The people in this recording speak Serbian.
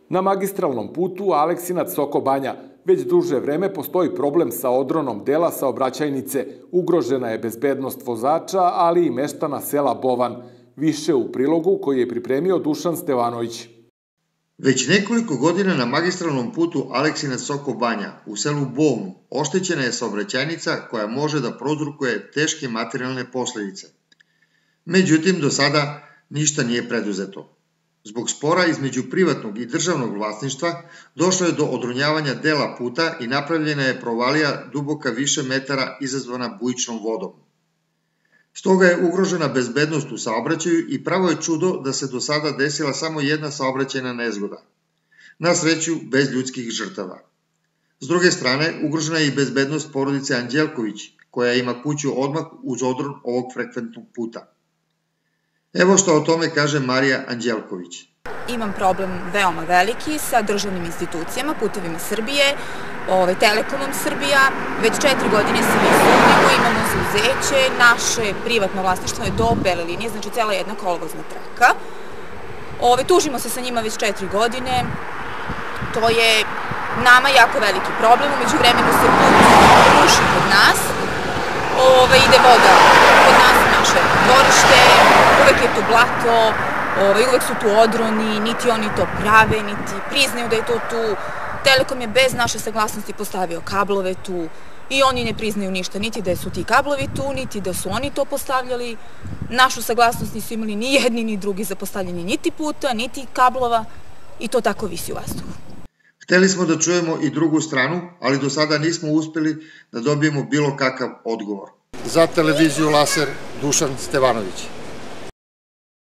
Na magistralnom putu Aleksinac-Soko Banja već duže vreme postoji problem sa odronom dela saobraćajnice. Ugrožena je bezbednost vozača, ali i meštana sela Bovan. Više u prilogu koji je pripremio Dušan Stevanović. Već nekoliko godina na magistralnom putu Aleksinac-Soko Banja u selu Bovnu oštećena je saobraćajnica koja može da prouzrokuje teške materijalne posledice. Međutim, do sada ništa nije preduzeto. Zbog spora između privatnog i državnog vlasništva došlo je do odronjavanja dela puta i napravljena je provalija duboka više metara izazvana bujičnom vodom. Stoga je ugrožena bezbednost u saobraćaju i pravo je čudo da se do sada desila samo jedna saobraćajna nezgoda. Na sreću, bez ljudskih žrtava. S druge strane, ugrožena je i bezbednost porodice Anđelković, koja ima kuću odmah uz odron ovog frekventnog puta. Evo što o tome kaže Marija Anđelković. Imam problem veoma veliki sa državnim institucijama, Putevima Srbije, Telekomom Srbija. Već 4 godine se mi sudimo, imamo zauzeće, naše privatno vlasništvo je do bele linije, znači cela jedna kolovozna traka. Tužimo se sa njima već 4 godine, to je nama jako veliki problem, umeđu vremenu se put ruši kod nas, ide voda kod nas u naše dvorište, uvek je to blato, uvek su tu odroni, niti oni to prave, niti priznaju da je to tu. Telekom je bez naše saglasnosti postavio kablove tu i oni ne priznaju ništa, niti da su ti kablovi tu, niti da su oni to postavljali. Našu saglasnost nisu imali ni jedni ni drugi za postavljanje niti puta, niti kablova i to tako visi u vazduhu. Hteli smo da čujemo i drugu stranu, ali do sada nismo uspeli da dobijemo bilo kakav odgovor. Za televiziju Laser, Dušan Stevanović.